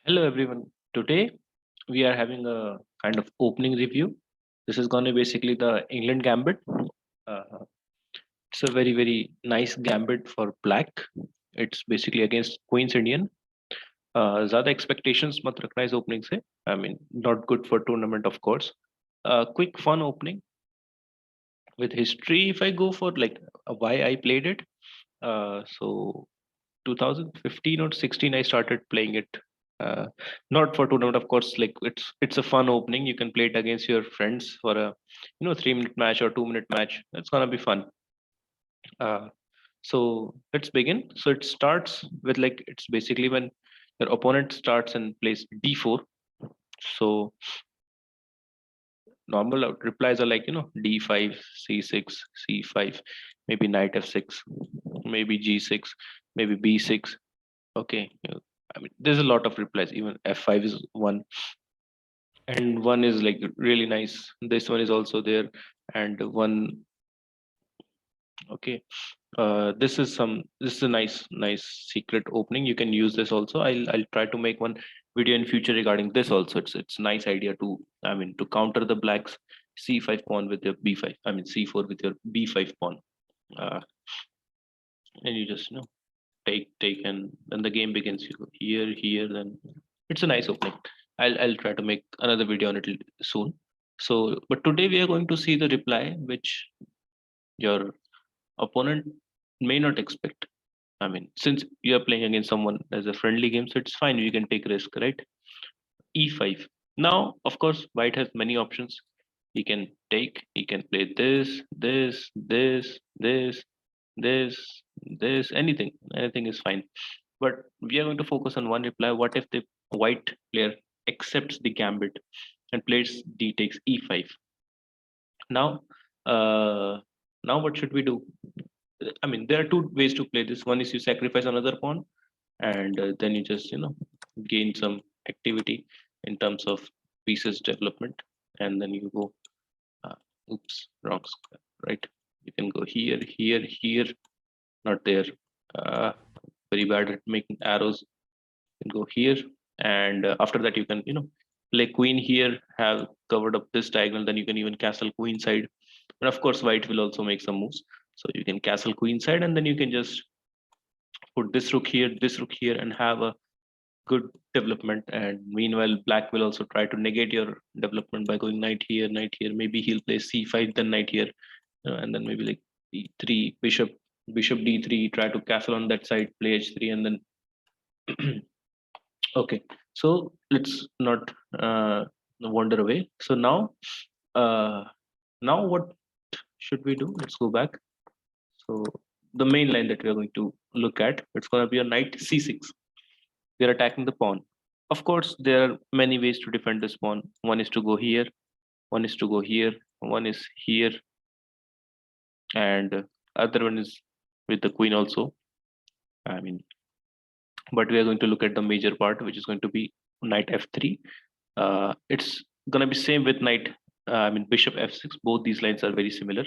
Hello everyone. Today we are having a kind of opening review. This is going to basically the England Gambit. Uh, it's a very nice gambit for black. It's basically against Queen's Indian. ज़्यादा expectations मत रखना इस opening से. I mean, not good for tournament of course. Quick fun opening with history. If I go for like why I played it, so 2015 or 16 I started playing it. uh, Not for tournament of course, like it's a fun opening. You can play it against your friends for a 3-minute match or 2-minute match. It's gonna be fun. uh, so let's begin. So it starts with, like, it's basically when your opponent starts and plays d4. So normal replies are like d5, c6, c5, maybe knight f6, maybe g6, maybe b6. Okay. I mean, there's a lot of replies. Even f5 is one, and one is like really nice. This one is also there, and one. Okay. This is a nice secret opening. You can use this also. I'll try to make one video in future regarding this also. It's a nice idea to, I mean, to counter the blacks c5 pawn with your b5. I mean c4 with your b5 pawn. Uh, and you just take, and then the game begins. You go here, then it's a nice opening. I'll try to make another video on it soon. So, but today we are going to see the reply which your opponent may not expect. I mean, since you are playing against someone as a friendly game, so it's fine. You can take risk, right? E5. Now, of course, white has many options. He can take. He can play this. Anything. Anything is fine. But we are going to focus on one reply. What if the white player accepts the gambit and plays d takes e5? Now, uh, now what should we do? I mean, there are two ways to play this. One is you sacrifice another pawn, and then you just gain some activity in terms of pieces development, and then you go. Uh, oops, wrong square. Right? You can go here, not there. Uh, Very bad at making arrows. You can go here, and after that you can play queen here, have covered up this diagonal. Then you can even castle queen side, and of course white will also make some moves. So you can castle queen side, and then you can just put this rook here, and have a good development. And meanwhile black will also try to negate your development by going knight here. Maybe he'll play c5, then knight here, and then maybe like d3, bishop d3, try to castle on that side, play h3, and then okay. So let's not wander away. So uh, now what should we do? Let's go back. So the main line that we are going to look at, it's going to be a knight c6. We are attacking the pawn. Of course, there are many ways to defend this pawn. One is to go here, one is to go here, one is here, and other one is with the queen also. I mean, but we are going to look at the major part, which is going to be knight f3. It's going to be same with knight. I mean, bishop f6. Both these lines are very similar.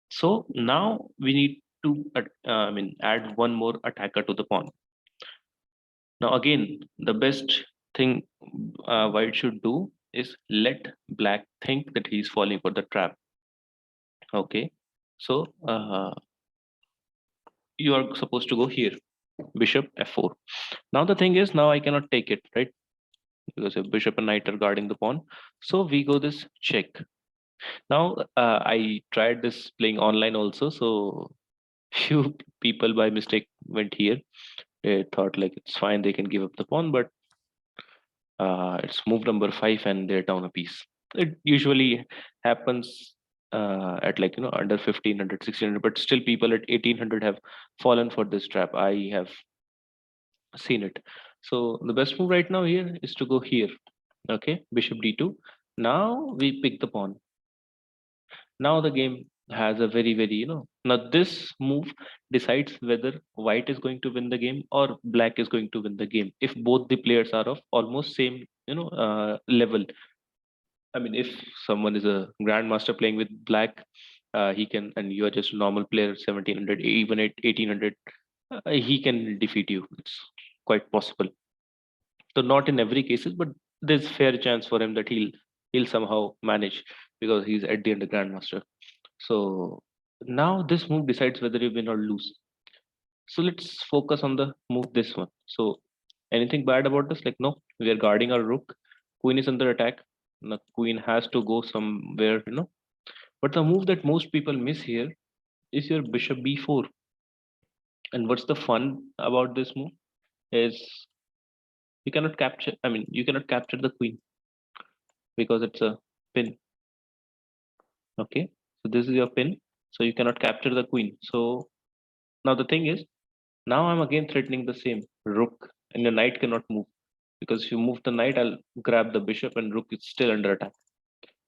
So now we need to, I mean, add one more attacker to the pawn. Now again, the best thing white should do is let black think that he's falling for the trap. Okay, so you are supposed to go here, bishop f4. Now the thing is, now I cannot take it, right? Because if bishop and knight are guarding the pawn. So we go this check. Now I tried this playing online also. So few people by mistake went here. They thought like it's fine, they can give up the pawn, but it's move number 5 and they're down a piece. It usually happens at like under 1500, 1600, but still people at 1800 have fallen for this trap. I have seen it. So the best move right now here is to go here. Okay, bishop d2. Now we pick the pawn. Now the game has a very now this move decides whether white is going to win the game or black is going to win the game if both the players are of almost same level. I mean, if someone is a grandmaster playing with black, he can, and you are just a normal player, 1700, even at 1800, he can defeat you. It's quite possible. So not in every cases, but there's fair chance for him that he'll somehow manage because he's at the end a grandmaster. So now this move decides whether you win or lose. So let's focus on the move this one. So anything bad about this? Like no, we are guarding our rook. Queen is under attack. The queen has to go somewhere, But the move that most people miss here is your bishop b4. And what's the fun about this move is you cannot capture. I mean, you cannot capture the queen because it's a pin. Okay, so this is your pin, so you cannot capture the queen. So now the thing is, now I'm again threatening the same rook, and the knight cannot move because if you move the knight, I'll grab the bishop, and rook is still under attack.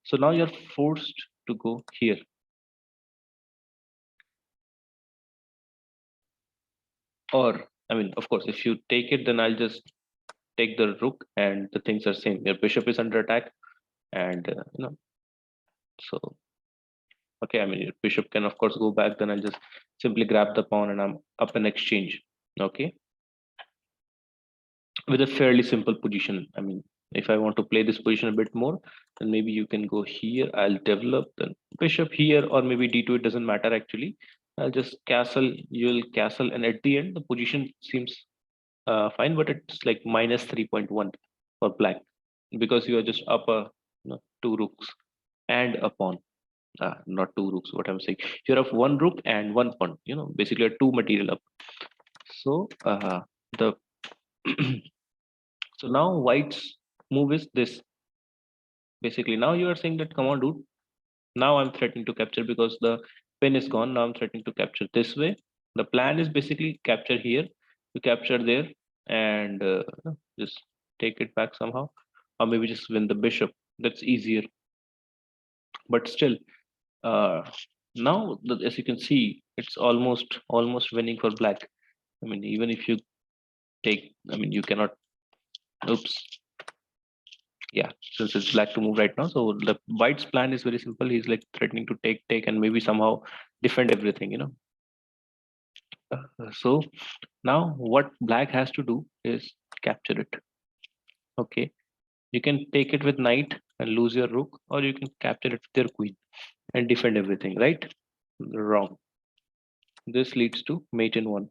So now you're forced to go here. Or I mean, of course, if you take it, then I'll just take the rook, and the things are same. Your bishop is under attack, and so okay. I mean, your bishop can of course go back. Then I'll just simply grab the pawn, and I'm up in exchange. Okay, with a fairly simple position. I mean, if I want to play this position a bit more, then maybe you can go here. I'll develop the bishop here, or maybe d2. It doesn't matter actually. I'll just castle. You'll castle, and at the end, the position seems fine, but it's like minus 3.1 for black because you are just up two rooks and a pawn. Not two rooks. What I'm saying, you're up one rook and one pawn. Basically a two material up. So the so now white's move is this. Basically, now you are saying that, come on, dude. Now I'm threatening to capture because the pin is gone. Now I'm threatening to capture this way. The plan is basically capture here, to capture there, and just take it back somehow, or maybe just win the bishop. That's easier. But still, uh, now as you can see, it's almost winning for black. I mean, even if you take, I mean, you cannot. Oops. Yeah, since it's black to move right now, so the white's plan is very simple. He's like threatening to take and maybe somehow defend everything. So now what black has to do is capture it. Okay, you can take it with knight and lose your rook, or you can capture it with your queen and defend everything, right? Wrong. This leads to mate in one.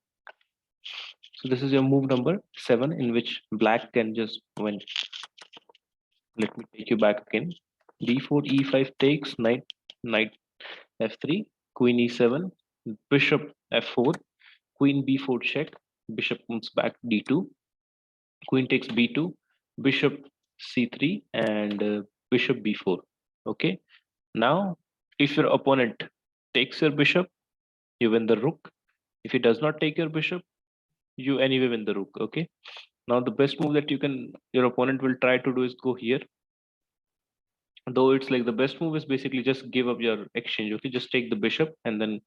So this is your move number 7, in which black can just win. Let me take you back again. d4, e5 takes, knight f3, queen e7, bishop f4, queen b4 check, bishop comes back d2, queen takes b2, bishop c3, and bishop b4. Okay, now if your opponent takes your bishop, you win the rook. If he does not take your bishop, you anyway win the rook. Okay, now the best move that your opponent will try to do is go here, though it's like the best move is basically just give up your exchange. Okay, just take the bishop and then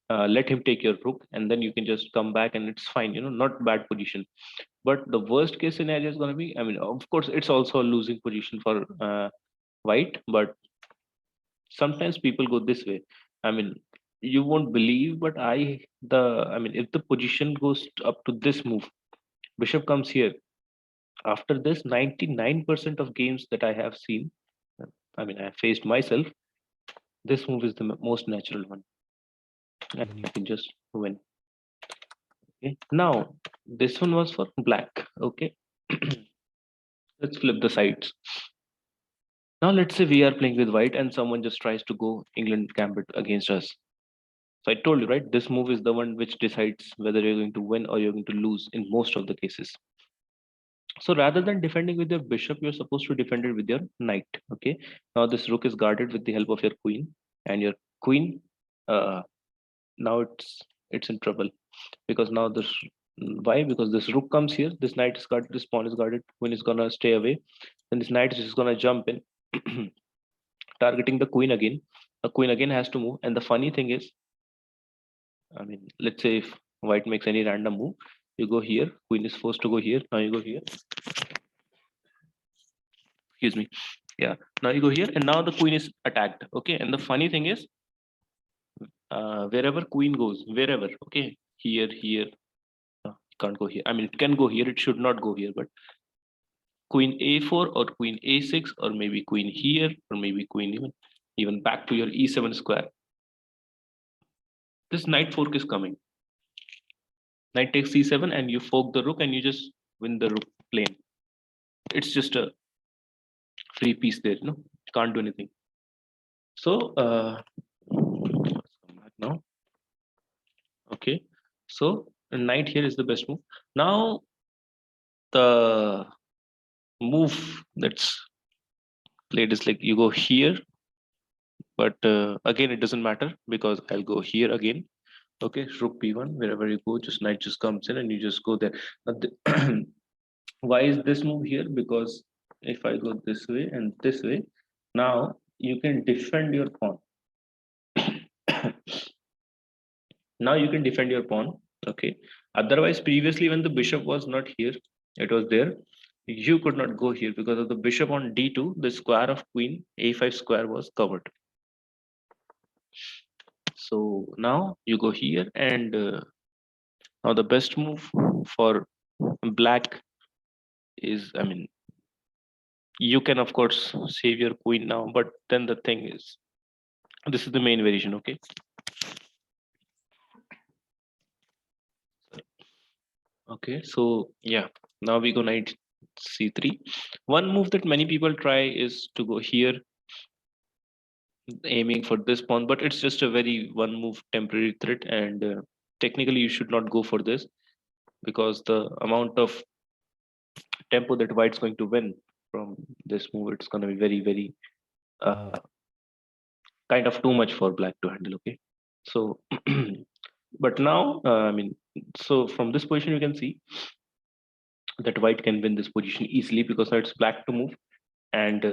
let him take your rook, and then you can just come back and it's fine, not bad position. But the worst case scenario is going to be, I mean, of course it's also a losing position for white, but sometimes people go this way. I mean, you won't believe, but I mean, if the position goes up to this move, bishop comes here, after this 99% of games that I have seen, I mean, I have faced myself, this move is the most natural one, and then you can just win. Okay, now this one was for black. Okay, let's flip the sides. Now let's say we are playing with white and someone just tries to go England Gambit against us. So I told you, right, this move is the one which decides whether you're going to win or you're going to lose in most of the cases. So rather than defending with your bishop, you're supposed to defend it with your knight. Okay, now this rook is guarded with the help of your queen, and your queen now it's in trouble because now this, why? Because this rook comes here, this knight is guarded, this pawn is guarded, queen is gonna stay away, then this knight is just gonna jump in, targeting the queen again. The queen again has to move, and the funny thing is, I mean, let's say if white makes any random move, you go here, queen is forced to go here, now you go here, excuse me, yeah, now you go here, and now the queen is attacked. Okay, and the funny thing is, wherever queen goes, wherever, okay, here, it can't go here. I mean, it can go here, it should not go here, but queen a4 or queen a6 or maybe queen here or maybe queen even back to your e7 square. This knight fork is coming. Knight takes c7 and you fork the rook and you just win the rook plane. It's just a free piece there, can't do anything. So let's come back now. Okay, so a knight here is the best move. Now the move that's played is like you go here, but again it doesn't matter because I'll go here again. Okay, rook b1, wherever you go, just knight just comes in and you just go there. Now why is this move here? Because if I go this way and this way, now you can defend your pawn. Now you can defend your pawn. Okay, otherwise previously when the bishop was not here, it was there, you could not go here because of the bishop on d2, the square of queen a5 square was covered. So now you go here and now the best move for black is, I mean, you can of course save your queen now, but then the thing is, this is the main variation. Okay, okay, so yeah, now we go knight c3. One move that many people try is to go here aiming for this pawn, but it's just a very one move temporary threat, and technically you should not go for this because the amount of tempo that white's going to win from this move, it's going to be very uh, kind of too much for black to handle. Okay, so but now I mean, so from this position you can see that white can win this position easily because now it's black to move, and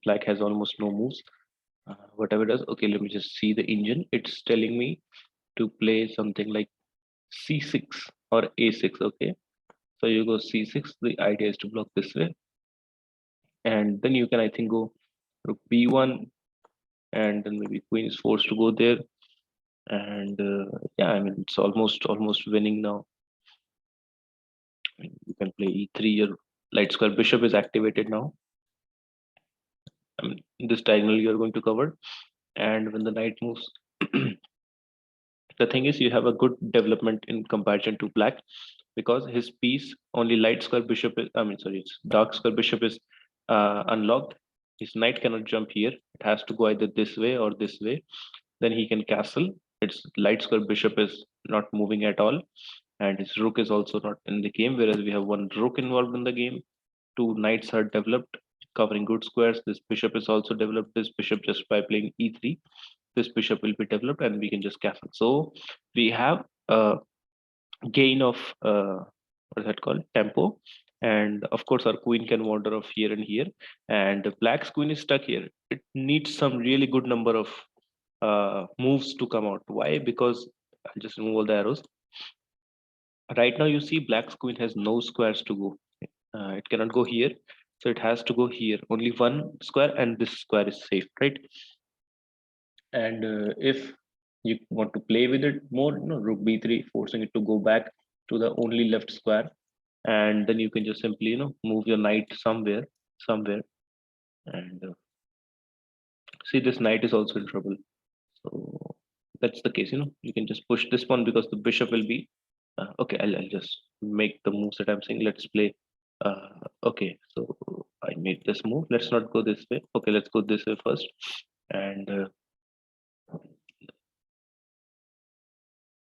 black has almost no moves. Whatever it does, okay, let me just see the engine. It's telling me to play something like c6 or a6. Okay, so you go c6. The idea is to block this way, and then you can, I think, go rook b1, and then maybe queen is forced to go there, and yeah, I mean it's almost winning now. You can play e3. Your light square bishop is activated now. I mean, this diagonal you are going to cover, and when the knight moves, the thing is you have a good development in comparison to black because his piece only light square bishop is, I mean, sorry, it's dark square bishop is unlocked. His knight cannot jump here. It has to go either this way or this way. Then he can castle. Its light square bishop is not moving at all, and his rook is also not in the game. Whereas we have one rook involved in the game. Two knights are developed, covering good squares. This bishop is also developed. This bishop just by playing e3. This bishop will be developed, and we can just castle. So we have a gain of what is that called, tempo, and of course our queen can wander off here and here, and black's queen is stuck here. It needs some really good number of moves to come out. Why? Because I'll just remove all the arrows. Right now you see black's queen has no squares to go. It cannot go here, so it has to go here. Only one square, and this square is safe, right? And if you want to play with it more, rook b3, forcing it to go back to the only left square, and then you can just simply move your knight somewhere, and see, this knight is also in trouble. So that's the case. You can just push this one because the bishop will be okay. I'll just make the moves that I'm saying. Let's play. Okay, so I made this move. Let's not go this way. Okay, let's go this way first, and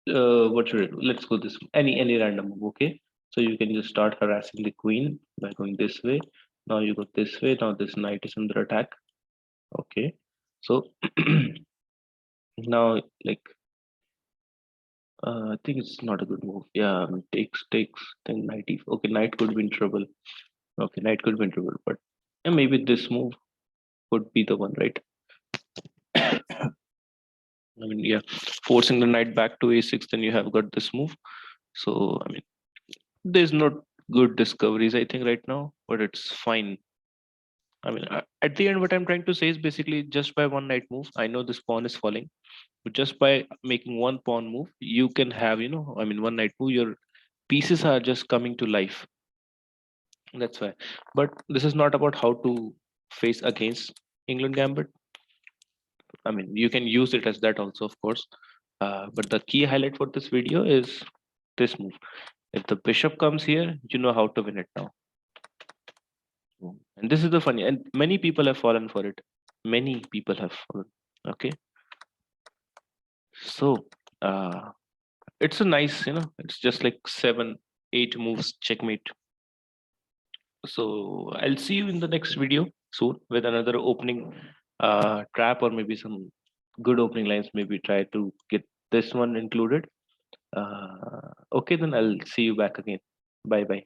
what should I do? Let's go this way. Any random move. Okay, so you can just start harassing the queen by going this way. Now you go this way. Now this knight is under attack. Okay, so now like I think it's not a good move. Yeah, I mean, takes. Then knight e. Okay, knight could be in trouble. Okay, knight could be in trouble, but yeah, maybe this move could be the one, right? I mean, yeah, forcing the knight back to a6, then you have got this move. So I mean, there's not good discoveries, I think, right now, but it's fine. I mean, at the end, what I'm trying to say is basically just by one knight move, I know this pawn is falling, but just by making one pawn move, you can have, I mean, one knight move, your pieces are just coming to life. That's why. But this is not about how to face against England Gambit. I mean, you can use it as that also, of course. But the key highlight for this video is this move. If the bishop comes here, you know how to win it now. And this is the funny, and many people have fallen for it. Many people have fallen. Okay. So it's a nice, it's just like 7, 8 moves checkmate. So I'll see you in the next video soon with another opening trap, or maybe some good opening lines. Maybe try to get this one included. Okay, then I'll see you back again. Bye bye.